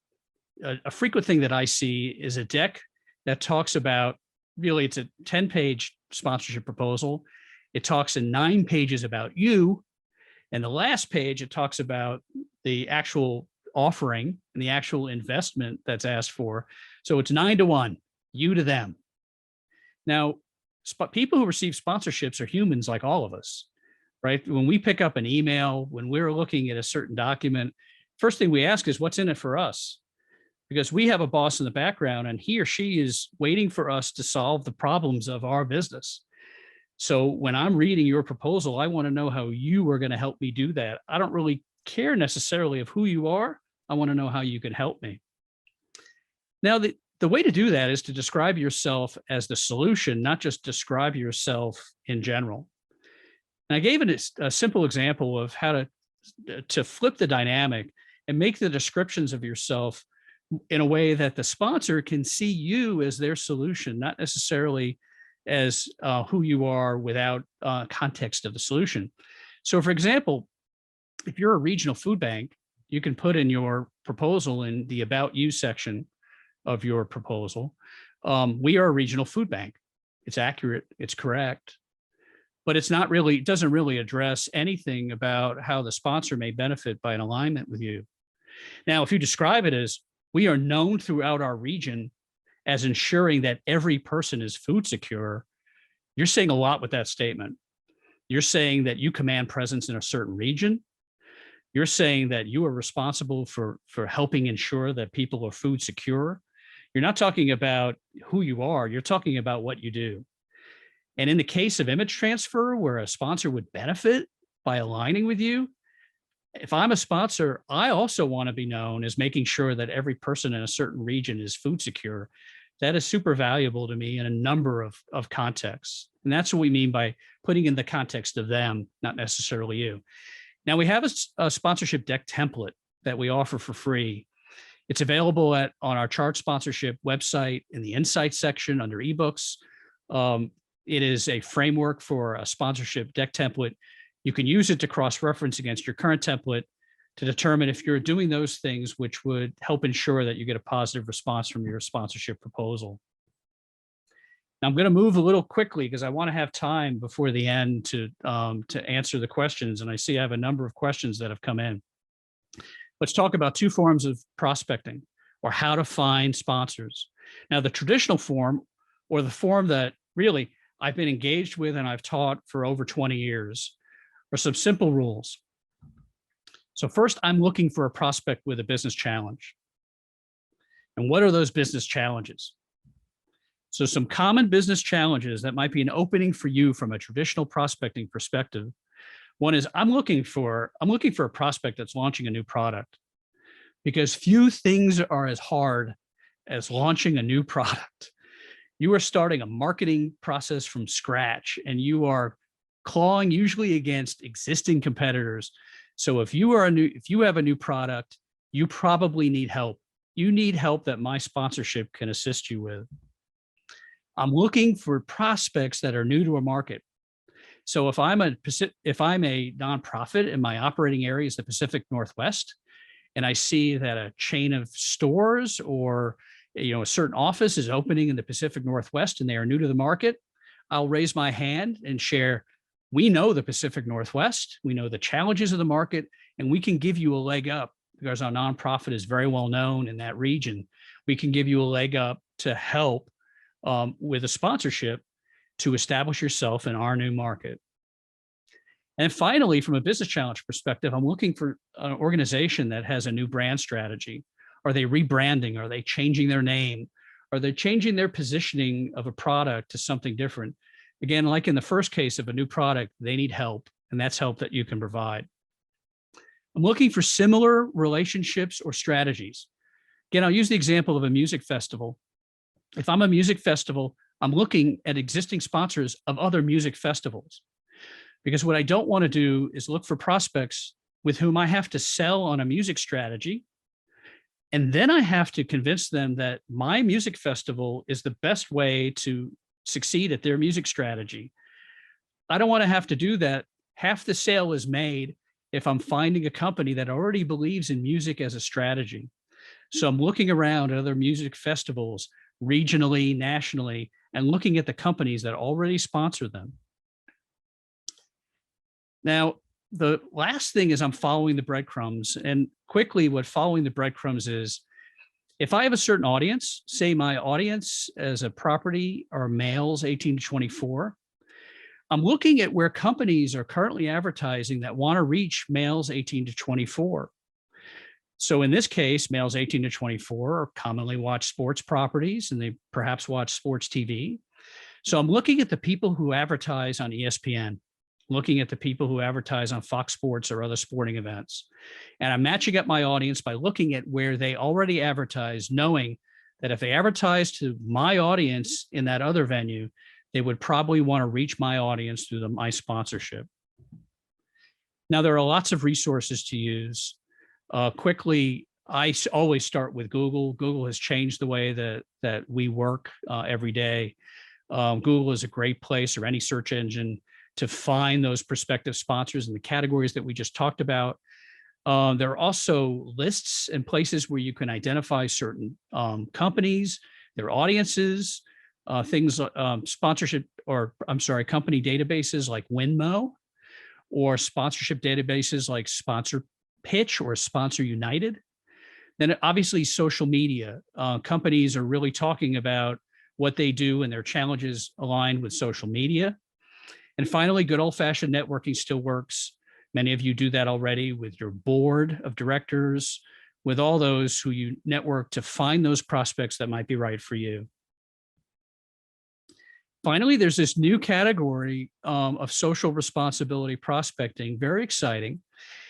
that I see is a deck that talks about, really it's a 10-page sponsorship proposal. It talks in 9 pages about you. And the last page, it talks about the actual offering and the actual investment that's asked for. So it's 9-to-1, you to them. Now, people who receive sponsorships are humans like all of us, right? When we pick up an email, when we're looking at a certain document, first thing we ask is what's in it for us? Because we have a boss in the background and he or she is waiting for us to solve the problems of our business. So when I'm reading your proposal, I want to know how you are going to help me do that. I don't really care necessarily of who you are. I want to know how you can help me. Now, the way to do that is to describe yourself as the solution, not just describe yourself in general. And I gave it a simple example of how to flip the dynamic and make the descriptions of yourself in a way that the sponsor can see you as their solution, not necessarily as who you are without context of the solution. So for example, if you're a regional food bank, you can put in your proposal in the About You section of your proposal, we are a regional food bank. It's accurate, it's correct, but it's not really, it doesn't really address anything about how the sponsor may benefit by an alignment with you. Now, if you describe it as we are known throughout our region as ensuring that every person is food secure, you're saying a lot with that statement. You're saying that you command presence in a certain region. You're saying that you are responsible for helping ensure that people are food secure. You're not talking about who you are, you're talking about what you do. And in the case of image transfer, where a sponsor would benefit by aligning with you, if I'm a sponsor, I also want to be known as making sure that every person in a certain region is food secure. That is super valuable to me in a number of contexts. And that's what we mean by putting in the context of them, not necessarily you. Now, we have a sponsorship deck template that we offer for free. It's available on our chart sponsorship website in the Insights section under eBooks. It is a framework for a sponsorship deck template. You can use it to cross-reference against your current template to determine if you're doing those things which would help ensure that you get a positive response from your sponsorship proposal. Now, I'm going to move a little quickly because I want to have time before the end to answer the questions. And I see I have a number of questions that have come in. Let's talk about two forms of prospecting, or how to find sponsors. Now, the traditional form, or the form that really I've been engaged with and I've taught for over 20 years, are some simple rules. So first, I'm looking for a prospect with a business challenge. And what are those business challenges? So some common business challenges that might be an opening for you from a traditional prospecting perspective. One is I'm looking for a prospect that's launching a new product, because few things are as hard as launching a new product. You are starting a marketing process from scratch and you are clawing usually against existing competitors. So if you have a new product, you probably need help. You need help that my sponsorship can assist you with. I'm looking for prospects that are new to a market. So if I'm a nonprofit and my operating area is the Pacific Northwest, and I see that a chain of stores or a certain office is opening in the Pacific Northwest and they are new to the market, I'll raise my hand and share, we know the Pacific Northwest, we know the challenges of the market, and we can give you a leg up because our nonprofit is very well known in that region. We can give you a leg up to help with a sponsorship to establish yourself in our new market. And finally, from a business challenge perspective, I'm looking for an organization that has a new brand strategy. Are they rebranding? Are they changing their name? Are they changing their positioning of a product to something different? Again, like in the first case of a new product, they need help, and that's help that you can provide. I'm looking for similar relationships or strategies. Again, I'll use the example of a music festival. If I'm a music festival, I'm looking at existing sponsors of other music festivals, because what I don't want to do is look for prospects with whom I have to sell on a music strategy. And then I have to convince them that my music festival is the best way to succeed at their music strategy. I don't want to have to do that. Half the sale is made if I'm finding a company that already believes in music as a strategy. So I'm looking around at other music festivals, regionally, nationally, and looking at the companies that already sponsor them. Now, the last thing is I'm following the breadcrumbs. And quickly, what following the breadcrumbs is, if I have a certain audience, say my audience as a property are males 18 to 24, I'm looking at where companies are currently advertising that want to reach males 18 to 24. So in this case, males 18 to 24 commonly watch sports properties and they perhaps watch sports TV. So I'm looking at the people who advertise on ESPN, looking at the people who advertise on Fox Sports or other sporting events. And I'm matching up my audience by looking at where they already advertise, knowing that if they advertise to my audience in that other venue, they would probably want to reach my audience through my sponsorship. Now, there are lots of resources to use. Quickly, I always start with Google. Google has changed the way that we work every day. Google is a great place, or any search engine, to find those prospective sponsors in the categories that we just talked about. There are also lists and places where you can identify certain companies, their audiences, things, sponsorship, or I'm sorry, company databases like Winmo, or sponsorship databases like Sponsor Pitch or Sponsor United. Then obviously social media. Companies are really talking about what they do and their challenges aligned with social media. And finally, good old-fashioned networking still works. Many of you do that already with your board of directors, with all those who you network to find those prospects that might be right for you. Finally, there's this new category of social responsibility prospecting, very exciting.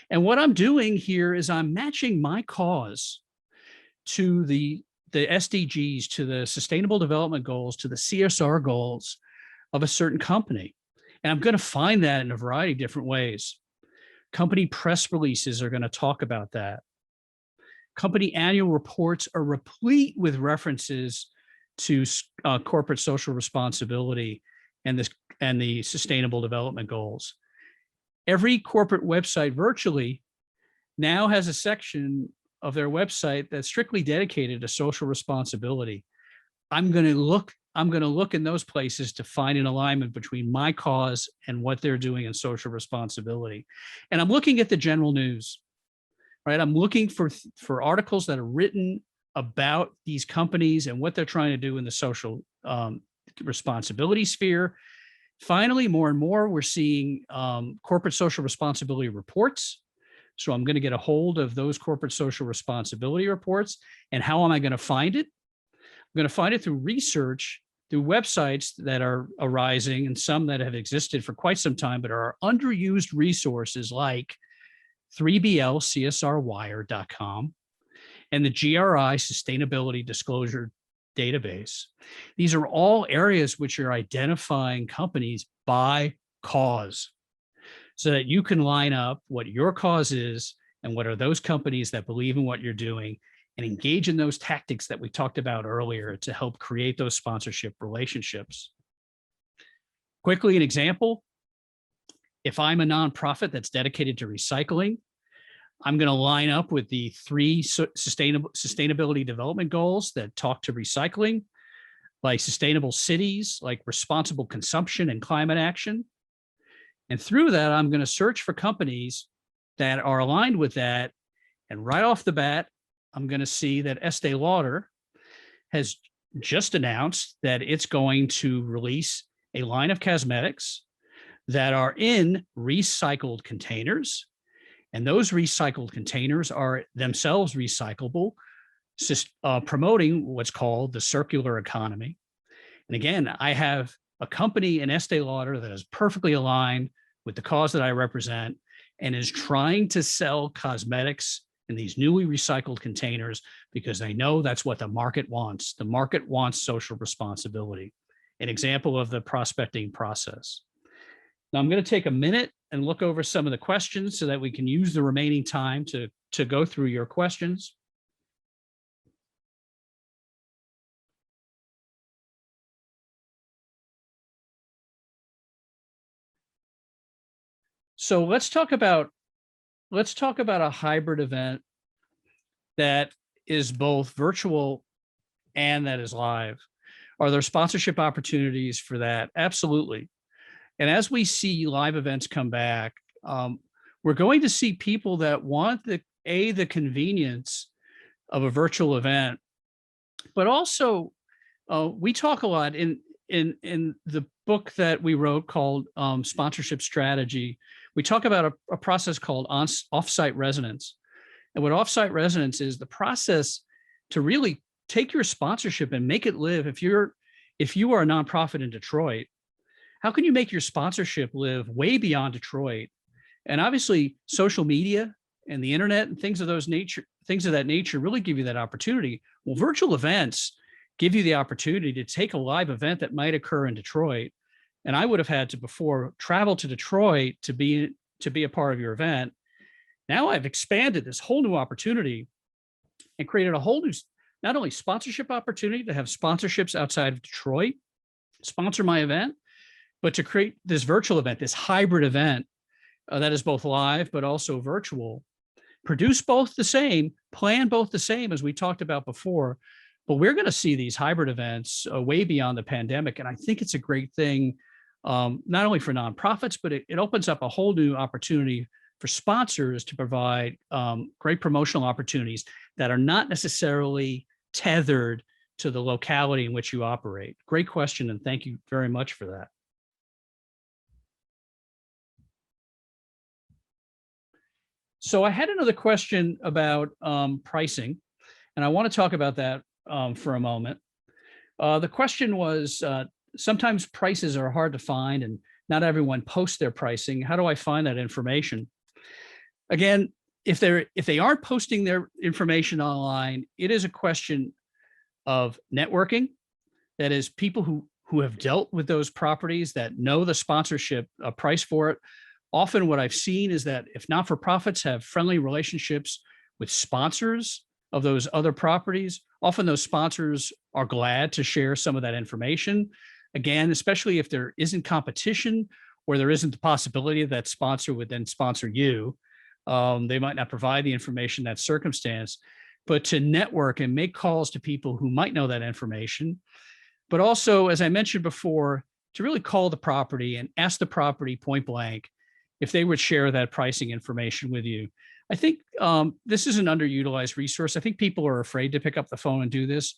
And what I'm doing here is I'm matching my cause to the SDGs, to the Sustainable Development Goals, to the CSR goals of a certain company. And I'm going to find that in a variety of different ways. Company press releases are going to talk about that. Company annual reports are replete with references to corporate social responsibility and the Sustainable Development Goals. Every corporate website virtually now has a section of their website that's strictly dedicated to social responsibility. I'm going to look in those places to find an alignment between my cause and what they're doing in social responsibility. And I'm looking at the general news, right? I'm looking for articles that are written about these companies and what they're trying to do in the social responsibility sphere. Finally, more and more, we're seeing corporate social responsibility reports. So I'm going to get a hold of those corporate social responsibility reports. And how am I going to find it? I'm going to find it through research, through websites that are arising, and some that have existed for quite some time, but are underused resources like 3blcsrwire.com and the GRI Sustainability Disclosure Database. These are all areas which are identifying companies by cause, so that you can line up what your cause is and what are those companies that believe in what you're doing, and engage in those tactics that we talked about earlier to help create those sponsorship relationships. Quickly, an example: if I'm a nonprofit that's dedicated to recycling, I'm going to line up with the 3 sustainability development goals that talk to recycling, like sustainable cities, like responsible consumption and climate action. And through that, I'm going to search for companies that are aligned with that. And right off the bat, I'm going to see that Estee Lauder has just announced that it's going to release a line of cosmetics that are in recycled containers. And those recycled containers are themselves recyclable, promoting what's called the circular economy. And again, I have a company in Estee Lauder that is perfectly aligned with the cause that I represent and is trying to sell cosmetics in these newly recycled containers because they know that's what the market wants. The market wants social responsibility. An example of the prospecting process. Now I'm going to take a minute and look over some of the questions so that we can use the remaining time to go through your questions. So let's talk about a hybrid event that is both virtual and that is live. Are there sponsorship opportunities for that? Absolutely. And as we see live events come back, we're going to see people that want the convenience of a virtual event, but also we talk a lot in the book that we wrote called Sponsorship Strategy, we talk about a process called offsite residence. And what offsite residence is, the process to really take your sponsorship and make it live. If you are a nonprofit in Detroit, how can you make your sponsorship live way beyond Detroit? And obviously social media and the internet and things of that nature really give you that opportunity. Well, virtual events give you the opportunity to take a live event that might occur in Detroit. And I would have had to before travel to Detroit to be a part of your event. Now I've expanded this whole new opportunity and created a whole new, not only sponsorship opportunity to have sponsorships outside of Detroit sponsor my event, but to create this virtual event, this hybrid event that is both live, but also virtual, produce both the same, plan both the same as we talked about before. But we're going to see these hybrid events way beyond the pandemic. And I think it's a great thing, not only for nonprofits, but it opens up a whole new opportunity for sponsors to provide great promotional opportunities that are not necessarily tethered to the locality in which you operate. Great question, and thank you very much for that. So I had another question about pricing, and I want to talk about that for a moment. The question was, sometimes prices are hard to find and not everyone posts their pricing. How do I find that information? Again, if they aren't posting their information online, it is a question of networking. That is, people who have dealt with those properties, that know the sponsorship price for it. Often what I've seen is that if not-for-profits have friendly relationships with sponsors of those other properties, often those sponsors are glad to share some of that information. Again, especially if there isn't competition or there isn't the possibility that sponsor would then sponsor you. They might not provide the information in that circumstance, but to network and make calls to people who might know that information. But also, as I mentioned before, to really call the property and ask the property point blank if they would share that pricing information with you. I think this is an underutilized resource. I think people are afraid to pick up the phone and do this.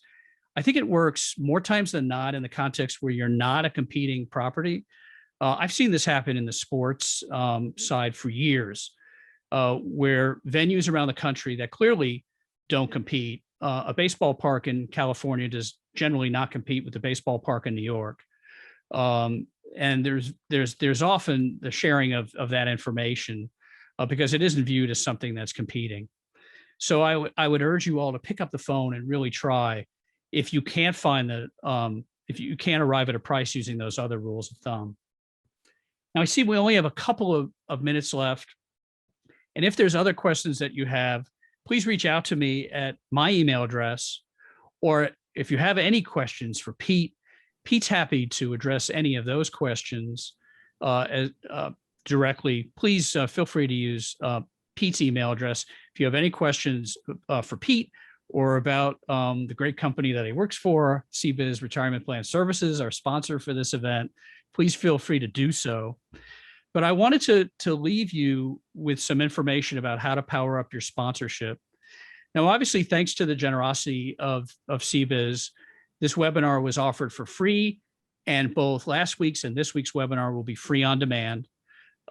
I think it works more times than not in the context where you're not a competing property. I've seen this happen in the sports side for years, where venues around the country that clearly don't compete. A baseball park in California does generally not compete with the baseball park in New York. And there's often the sharing of that information because it isn't viewed as something that's competing. So I would urge you all to pick up the phone and really try. If you can't find if you can't arrive at a price using those other rules of thumb. Now I see we only have a couple of minutes left. And if there's other questions that you have, please reach out to me at my email address, or if you have any questions for Pete, Pete's happy to address any of those questions directly. Please feel free to use Pete's email address. If you have any questions for Pete or about the great company that he works for, CBIZ Retirement Plan Services, our sponsor for this event, please feel free to do so. But I wanted to leave you with some information about how to power up your sponsorship. Now, obviously, thanks to the generosity of CBIZ, this webinar was offered for free, and both last week's and this week's webinar will be free on demand,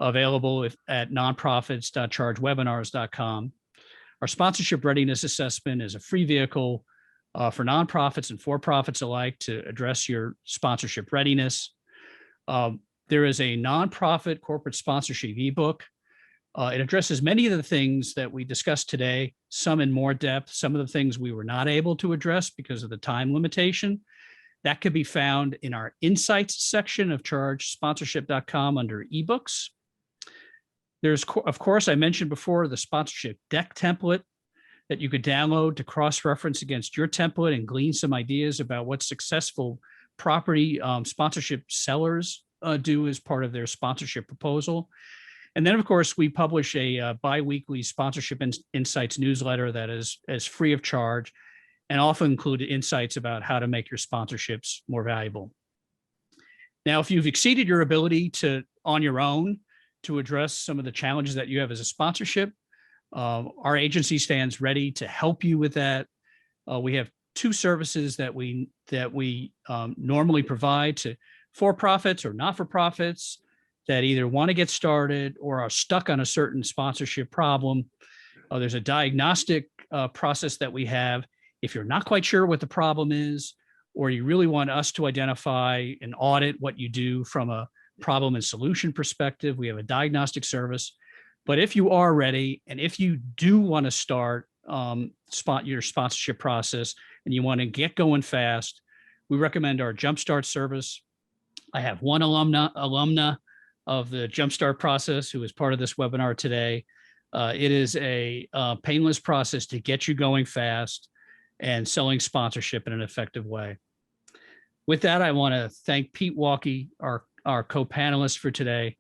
available at nonprofits.chargewebinars.com. Our sponsorship readiness assessment is a free vehicle for nonprofits and for-profits alike to address your sponsorship readiness. There is a nonprofit corporate sponsorship ebook. It addresses many of the things that we discussed today, some in more depth, some of the things we were not able to address because of the time limitation. That could be found in our insights section of chargesponsorship.com under ebooks. There's, of course, I mentioned before, the sponsorship deck template that you could download to cross-reference against your template and glean some ideas about what successful property sponsorship sellers do as part of their sponsorship proposal. And then, of course, we publish a bi-weekly sponsorship insights newsletter that is free of charge and often include insights about how to make your sponsorships more valuable. Now, if you've exceeded your ability on your own to address some of the challenges that you have as a sponsorship, our agency stands ready to help you with that. We have two services that we normally provide to for-profits or not-for-profits that either want to get started or are stuck on a certain sponsorship problem. There's a diagnostic process that we have. If you're not quite sure what the problem is, or you really want us to identify and audit what you do from a problem and solution perspective, we have a diagnostic service. But if you are ready, and if you do want to start your sponsorship process and you want to get going fast, we recommend our Jumpstart service. I have one alumna of the Jumpstart process who is part of this webinar today. It is a painless process to get you going fast and selling sponsorship in an effective way. With that, I want to thank Pete Walke, our co-panelist for today.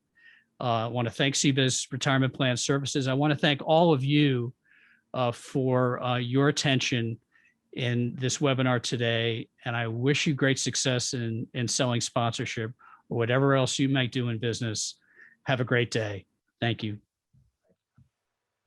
I want to thank CBIZ Retirement Plan Services. I want to thank all of you for your attention in this webinar today. And I wish you great success in selling sponsorship or whatever else you might do in business. Have a great day. Thank you.